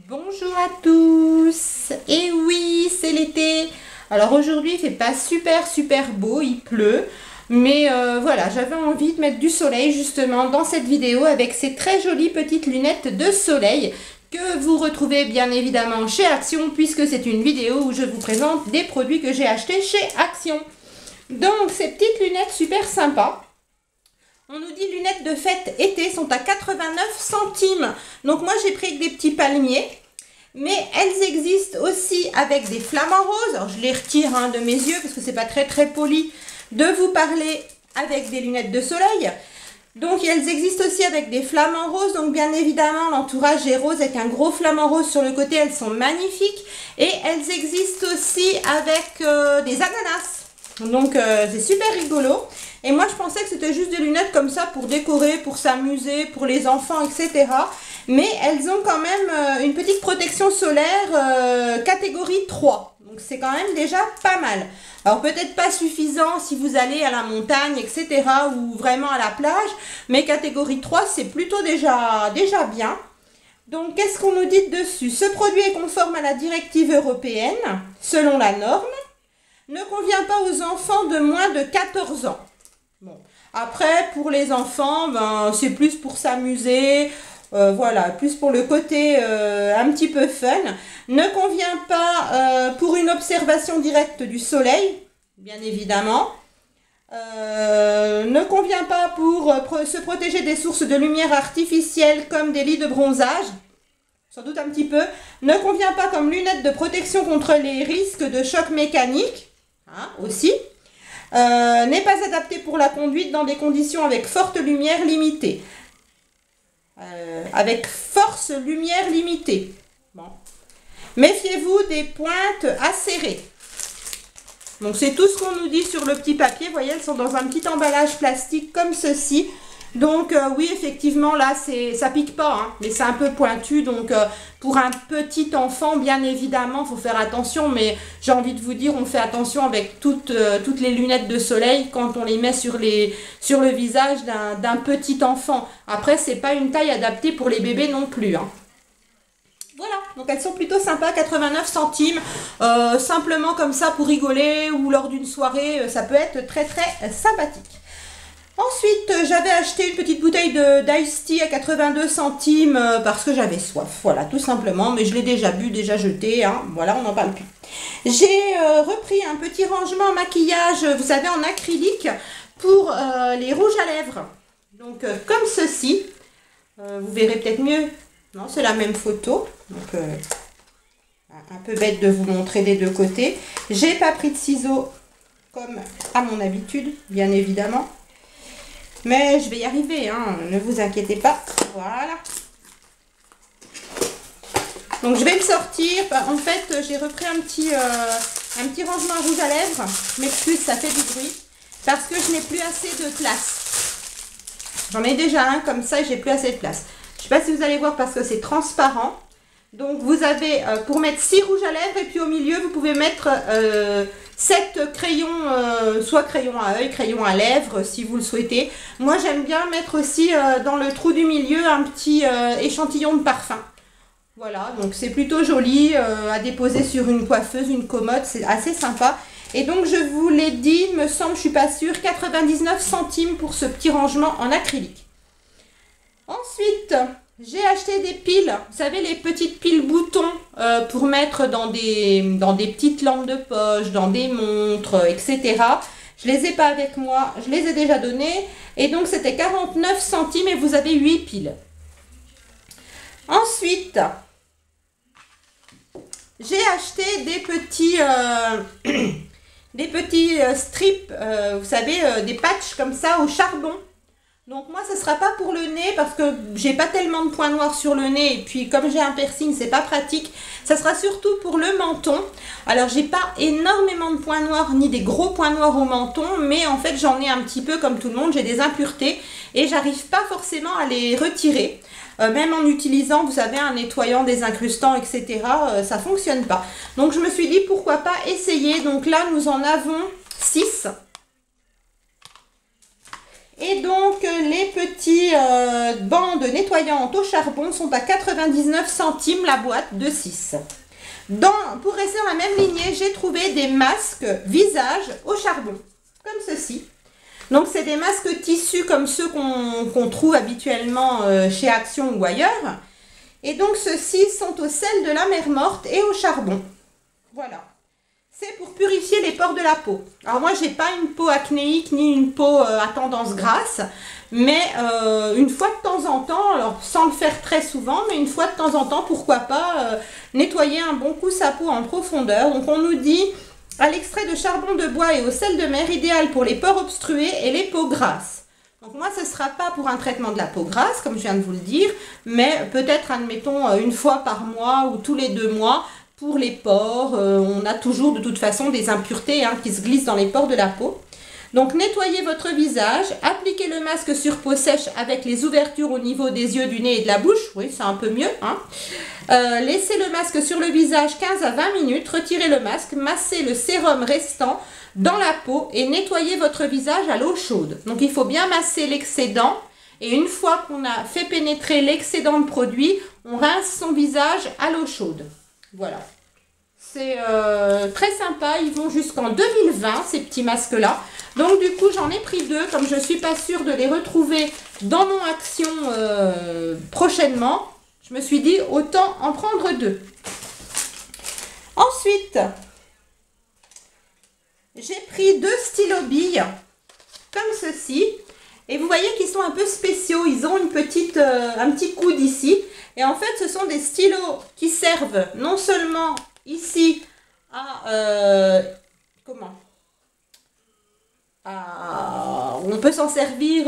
Bonjour à tous. Et oui, c'est l'été. Alors aujourd'hui, il fait pas super beau, il pleut. Mais voilà, j'avais envie de mettre du soleil justement dans cette vidéo avec ces très jolies petites lunettes de soleil que vous retrouvez bien évidemment chez Action puisque c'est une vidéo où je vous présente des produits que j'ai achetés chez Action. Donc ces petites lunettes super sympas. On nous dit lunettes de fête été sont à 89 centimes. Donc moi j'ai pris des petits palmiers. Mais elles existent aussi avec des flamants roses. Alors je les retire de mes yeux parce que c'est pas très poli de vous parler avec des lunettes de soleil. Donc elles existent aussi avec des flamants roses. Donc bien évidemment l'entourage est rose avec un gros flamant rose sur le côté. Elles sont magnifiques. Et elles existent aussi avec des ananas. Donc c'est super rigolo. Et moi je pensais que c'était juste des lunettes comme ça pour décorer, pour s'amuser, pour les enfants, etc. Mais elles ont quand même une petite protection solaire catégorie 3. Donc c'est quand même déjà pas mal. Alors peut-être pas suffisant si vous allez à la montagne, etc. ou vraiment à la plage. Mais catégorie 3 c'est plutôt déjà bien. Donc qu'est-ce qu'on nous dit dessus? Ce produit est conforme à la directive européenne selon la norme. Ne convient pas aux enfants de moins de 14 ans. Bon. Après, pour les enfants, c'est plus pour s'amuser, voilà, plus pour le côté un petit peu fun. Ne convient pas pour une observation directe du soleil, bien évidemment. Ne convient pas pour se protéger des sources de lumière artificielle comme des lits de bronzage. Sans doute un petit peu. Ne convient pas comme lunettes de protection contre les risques de choc mécanique. Aussi. N'est pas adapté pour la conduite dans des conditions avec forte lumière limitée. Avec force lumière limitée. Bon. Méfiez-vous des pointes acérées. Donc c'est tout ce qu'on nous dit sur le petit papier. Vous voyez, elles sont dans un petit emballage plastique comme ceci. Donc oui, effectivement, là, ça pique pas, mais c'est un peu pointu. Donc pour un petit enfant, bien évidemment, il faut faire attention. Mais j'ai envie de vous dire, on fait attention avec toutes les lunettes de soleil quand on les met sur le visage d'un petit enfant. Après, c'est pas une taille adaptée pour les bébés non plus. Voilà, donc elles sont plutôt sympas, 89 centimes. Simplement comme ça pour rigoler ou lors d'une soirée, ça peut être très sympathique. Ensuite, j'avais acheté une petite bouteille d'Ice Tea à 82 centimes parce que j'avais soif. Voilà, tout simplement. Mais je l'ai déjà bu, déjà jeté. Voilà, on n'en parle plus. J'ai repris un petit rangement maquillage, vous savez, en acrylique pour les rouges à lèvres. Donc, comme ceci. Vous verrez peut-être mieux. Non, c'est la même photo. Donc, un peu bête de vous montrer des deux côtés. J'ai pas pris de ciseaux comme à mon habitude, bien évidemment. Mais je vais y arriver, ne vous inquiétez pas. Voilà. Donc je vais le sortir. En fait, j'ai repris un petit rangement à rouge à lèvres. Je m'excuse, ça fait du bruit. Parce que je n'ai plus assez de place. J'en ai déjà un comme ça et j'ai plus assez de place. Je ne sais pas si vous allez voir parce que c'est transparent. Donc vous avez pour mettre 6 rouges à lèvres et puis au milieu vous pouvez mettre 7 crayons, soit crayon à œil, crayon à lèvres si vous le souhaitez. Moi j'aime bien mettre aussi dans le trou du milieu un petit échantillon de parfum. Voilà, donc c'est plutôt joli à déposer sur une coiffeuse, une commode, c'est assez sympa. Et donc je vous l'ai dit, me semble, je suis pas sûre, 99 centimes pour ce petit rangement en acrylique. Ensuite, j'ai acheté des piles, vous savez les petites piles boutons pour mettre dans des petites lampes de poche, dans des montres, etc. Je les ai pas avec moi, je les ai déjà données. Et donc c'était 49 centimes et vous avez 8 piles. Ensuite, j'ai acheté des petits strips, vous savez, des patchs comme ça au charbon. Donc moi, ce ne sera pas pour le nez parce que j'ai pas tellement de points noirs sur le nez. Et puis comme j'ai un piercing, c'est pas pratique. Ça sera surtout pour le menton. Alors j'ai pas énormément de points noirs ni des gros points noirs au menton. Mais en fait, j'en ai un petit peu comme tout le monde. J'ai des impuretés et j'arrive pas forcément à les retirer. Même en utilisant, vous savez, un nettoyant désincrustant, etc. Ça fonctionne pas. Donc je me suis dit pourquoi pas essayer. Donc là, nous en avons 6. Et donc les petits bandes nettoyantes au charbon sont à 99 centimes la boîte de 6. Pour rester dans la même lignée, j'ai trouvé des masques visage au charbon, comme ceci. Donc c'est des masques tissus comme ceux qu'on trouve habituellement chez Action ou ailleurs. Et donc ceux-ci sont au sel de la mer morte et au charbon. Voilà. C'est pour purifier les pores de la peau. Alors moi, j'ai pas une peau acnéique ni une peau à tendance grasse. Mais une fois de temps en temps, alors sans le faire très souvent, mais une fois de temps en temps, pourquoi pas nettoyer un bon coup sa peau en profondeur. Donc on nous dit à l'extrait de charbon de bois et au sel de mer, idéal pour les pores obstrués et les peaux grasses. Donc moi, ce ne sera pas pour un traitement de la peau grasse, comme je viens de vous le dire, mais peut-être, admettons, une fois par mois ou tous les 2 mois, pour les pores. On a toujours de toute façon des impuretés qui se glissent dans les pores de la peau. Donc nettoyez votre visage, appliquez le masque sur peau sèche avec les ouvertures au niveau des yeux, du nez et de la bouche. Oui, c'est un peu mieux. Laissez le masque sur le visage 15 à 20 minutes, retirez le masque, massez le sérum restant dans la peau et nettoyez votre visage à l'eau chaude. Donc il faut bien masser l'excédent et une fois qu'on a fait pénétrer l'excédent de produit, on rince son visage à l'eau chaude. Voilà. C'est très sympa, ils vont jusqu'en 2020 ces petits masques-là. Donc du coup j'en ai pris 2, comme je ne suis pas sûre de les retrouver dans mon Action prochainement. Je me suis dit autant en prendre 2. Ensuite, j'ai pris 2 stylos billes comme ceci. Et vous voyez qu'ils sont un peu spéciaux, ils ont un petit coude ici. Et en fait ce sont des stylos qui servent non seulement ici à... on peut s'en servir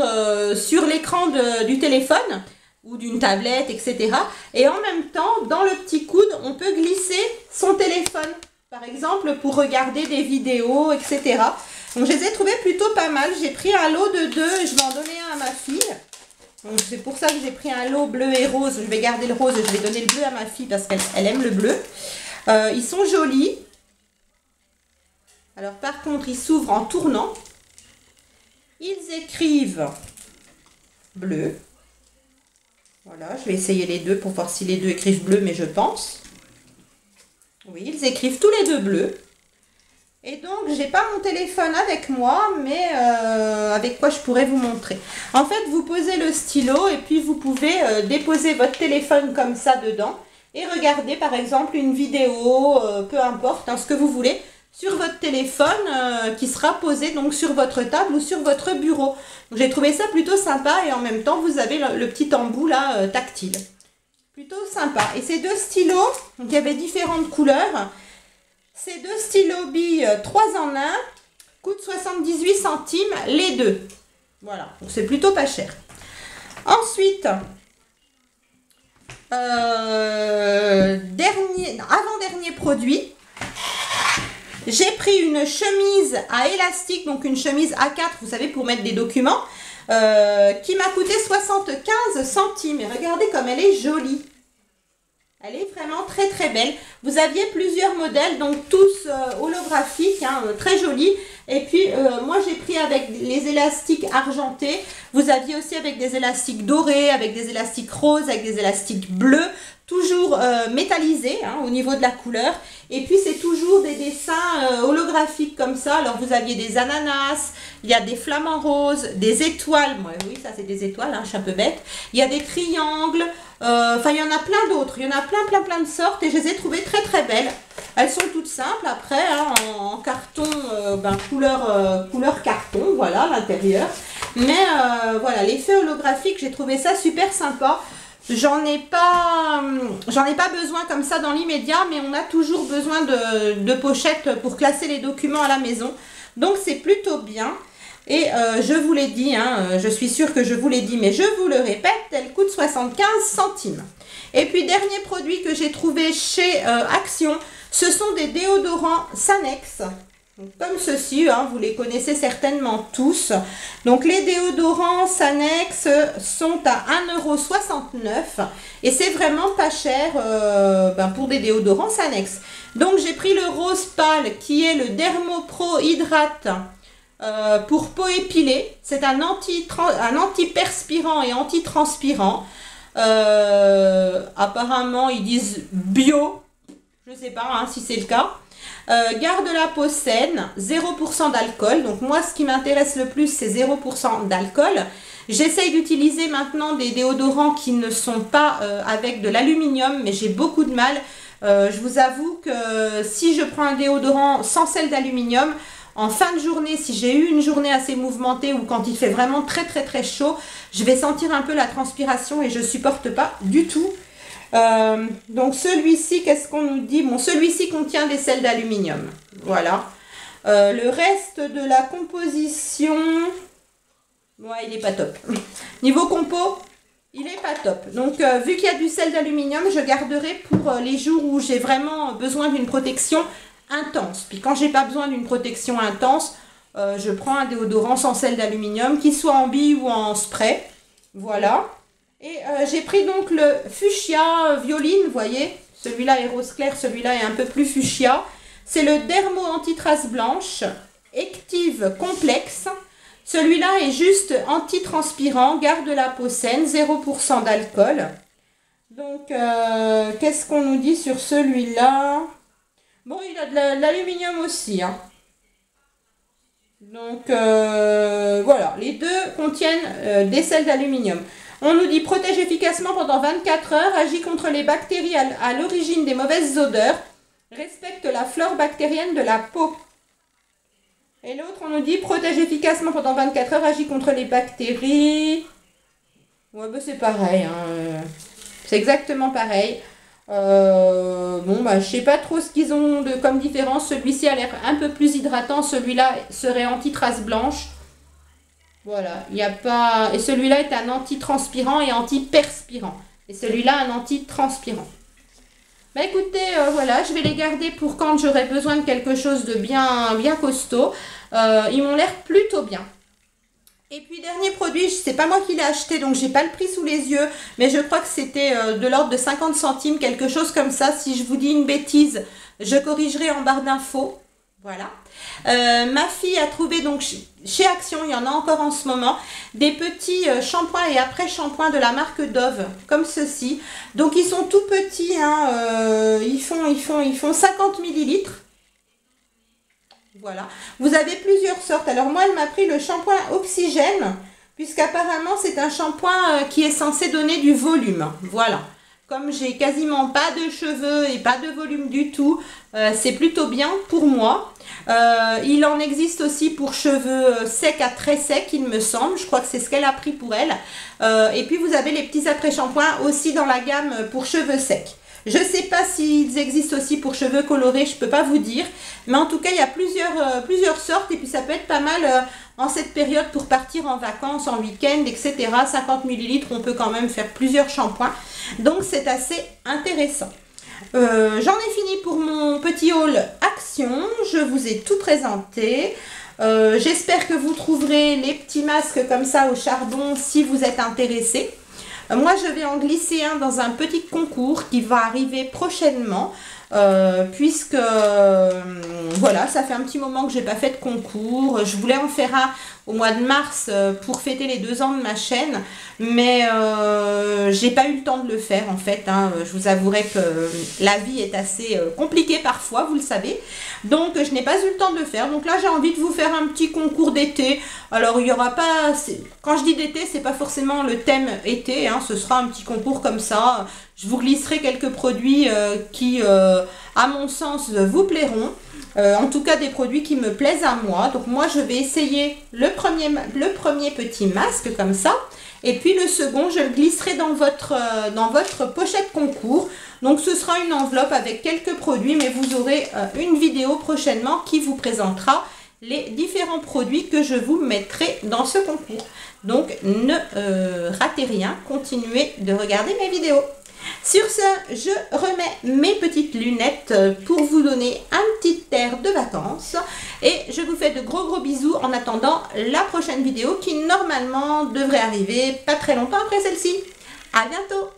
sur l'écran du téléphone ou d'une tablette, etc. Et en même temps, dans le petit coude, on peut glisser son téléphone, par exemple, pour regarder des vidéos, etc. Donc, je les ai trouvés plutôt pas mal. J'ai pris un lot de 2 et je vais en donner un à ma fille. Donc, c'est pour ça que j'ai pris un lot bleu et rose. Je vais garder le rose et je vais donner le bleu à ma fille parce qu'elle aime le bleu. Ils sont jolis. Alors, par contre, ils s'ouvrent en tournant. Ils écrivent bleu. Voilà, je vais essayer les deux pour voir si les deux écrivent bleu, mais je pense. Oui, ils écrivent tous les 2 bleu. Et donc, j'ai pas mon téléphone avec moi, mais avec quoi je pourrais vous montrer. En fait, vous posez le stylo et puis vous pouvez déposer votre téléphone comme ça dedans et regarder par exemple une vidéo, peu importe, ce que vous voulez, sur votre téléphone qui sera posé donc sur votre table ou sur votre bureau. J'ai trouvé ça plutôt sympa et en même temps vous avez le petit embout là tactile. Plutôt sympa. Et ces 2 stylos, donc il y avait différentes couleurs. Ces 2 stylos billes 3 en 1 coûtent 78 centimes les 2. Voilà, donc c'est plutôt pas cher. Ensuite, avant-dernier produit. J'ai pris une chemise à élastique, donc une chemise A4, vous savez, pour mettre des documents, qui m'a coûté 75 centimes. Et regardez comme elle est jolie. Elle est vraiment très très belle. Vous aviez plusieurs modèles, donc tous holographiques, très jolis. Et puis moi j'ai pris avec les élastiques argentés. Vous aviez aussi avec des élastiques dorés, avec des élastiques roses, avec des élastiques bleus. Toujours métallisés au niveau de la couleur. Et puis c'est toujours des dessins holographiques comme ça. Alors vous aviez des ananas, il y a des flamants roses, des étoiles. Moi, oui, ça c'est des étoiles, je suis un peu bête. Il y a des triangles. Enfin, il y en a plein d'autres. Il y en a plein de sortes. Et je les ai trouvées très très belles. Elles sont toutes simples après, en carton, couleur carton, voilà, à l'intérieur. Mais voilà, l'effet holographique, j'ai trouvé ça super sympa. J'en ai pas besoin comme ça dans l'immédiat, mais on a toujours besoin de pochettes pour classer les documents à la maison. Donc c'est plutôt bien. Et je vous l'ai dit, je suis sûre que je vous l'ai dit, mais je vous le répète, elle coûte 75 centimes. Et puis dernier produit que j'ai trouvé chez Action, ce sont des déodorants Sanex. Donc, comme ceci, vous les connaissez certainement tous. Donc les déodorants Sanex sont à 1,69 € et c'est vraiment pas cher pour des déodorants Sanex. Donc j'ai pris le rose pâle qui est le Dermopro Hydrate pour peau épilée. C'est un anti-perspirant et anti-transpirant. Apparemment, ils disent bio. Je ne sais pas hein, si c'est le cas. Garde la peau saine, 0% d'alcool. Donc moi, ce qui m'intéresse le plus, c'est 0% d'alcool. J'essaye d'utiliser maintenant des déodorants qui ne sont pas avec de l'aluminium, mais j'ai beaucoup de mal. Je vous avoue que si je prends un déodorant sans sel d'aluminium, en fin de journée, si j'ai eu une journée assez mouvementée ou quand il fait vraiment très très très chaud, je vais sentir un peu la transpiration et je ne supporte pas du tout. Donc celui-ci, qu'est-ce qu'on nous dit? Bon, celui-ci contient des sels d'aluminium. Voilà. Le reste de la composition, ouais, il n'est pas top. Niveau compo, il n'est pas top. Donc vu qu'il y a du sel d'aluminium, je garderai pour les jours où j'ai vraiment besoin d'une protection intense. Puis quand j'ai pas besoin d'une protection intense, je prends un déodorant sans sel d'aluminium, qu'il soit en bille ou en spray. Voilà. Et j'ai pris donc le fuchsia violine, vous voyez. Celui-là est rose clair, celui-là est un peu plus fuchsia. C'est le Dermo Anti-Trace Blanche, Active Complexe. Celui-là est juste anti-transpirant, garde la peau saine, 0% d'alcool. Donc, qu'est-ce qu'on nous dit sur celui-là? Bon, il a de l'aluminium aussi. Hein. Donc, voilà, les deux contiennent des sels d'aluminium. On nous dit protège efficacement pendant 24 heures, agit contre les bactéries à l'origine des mauvaises odeurs, respecte la flore bactérienne de la peau. Et l'autre, on nous dit protège efficacement pendant 24 heures, agit contre les bactéries. Ouais, bah c'est pareil. Hein. C'est exactement pareil. Bon, bah je sais pas trop ce qu'ils ont comme différence. Celui-ci a l'air un peu plus hydratant. Celui-là serait anti-trace blanche. Voilà, il n'y a pas... Et celui-là est un anti-transpirant et anti-perspirant. Et celui-là, un anti-transpirant. Bah écoutez, voilà, je vais les garder pour quand j'aurai besoin de quelque chose de bien costaud. Ils m'ont l'air plutôt bien. Et puis, dernier produit, c'est pas moi qui l'ai acheté, donc j'ai pas le prix sous les yeux. Mais je crois que c'était de l'ordre de 50 centimes, quelque chose comme ça. Si je vous dis une bêtise, je corrigerai en barre d'infos. Voilà. Ma fille a trouvé donc chez Action, il y en a encore en ce moment, des petits shampoings et après-shampoings de la marque Dove, comme ceci. Donc ils sont tout petits, hein, ils font 50 millilitres. Voilà. Vous avez plusieurs sortes. Alors moi, elle m'a pris le shampoing Oxygène, puisqu'apparemment c'est un shampoing qui est censé donner du volume. Voilà. Comme j'ai quasiment pas de cheveux et pas de volume du tout, c'est plutôt bien pour moi. Il en existe aussi pour cheveux secs à très secs, il me semble. Je crois que c'est ce qu'elle a pris pour elle. Et puis vous avez les petits après-shampoings aussi dans la gamme pour cheveux secs. Je ne sais pas s'ils existent aussi pour cheveux colorés, je ne peux pas vous dire. Mais en tout cas, il y a plusieurs sortes. Et puis ça peut être pas mal en cette période pour partir en vacances, en week-end, etc. 50 millilitres, on peut quand même faire plusieurs shampoings. Donc c'est assez intéressant. J'en ai fini pour mon petit haul Action. Je vous ai tout présenté. J'espère que vous trouverez les petits masques comme ça au charbon si vous êtes intéressés. Moi, je vais en glisser un dans un petit concours qui va arriver prochainement. Puisque voilà, ça fait un petit moment que j'ai pas fait de concours. Je voulais en faire un au mois de mars pour fêter les 2 ans de ma chaîne, mais j'ai pas eu le temps de le faire en fait, hein. Je vous avouerai que la vie est assez compliquée parfois, vous le savez, donc je n'ai pas eu le temps de le faire. Donc là, j'ai envie de vous faire un petit concours d'été. Alors il y aura pas, quand je dis d'été, c'est pas forcément le thème été, hein. Ce sera un petit concours comme ça. Je vous glisserai quelques produits qui, à mon sens, vous plairont. En tout cas, des produits qui me plaisent à moi. Donc moi, je vais essayer le premier petit masque comme ça. Et puis le second, je le glisserai dans votre pochette concours. Donc ce sera une enveloppe avec quelques produits. Mais vous aurez une vidéo prochainement qui vous présentera les différents produits que je vous mettrai dans ce concours. Donc ne ratez rien. Continuez de regarder mes vidéos. Sur ce, je remets mes petites lunettes pour vous donner un petit air de vacances. Et je vous fais de gros bisous en attendant la prochaine vidéo qui normalement devrait arriver pas très longtemps après celle-ci. À bientôt!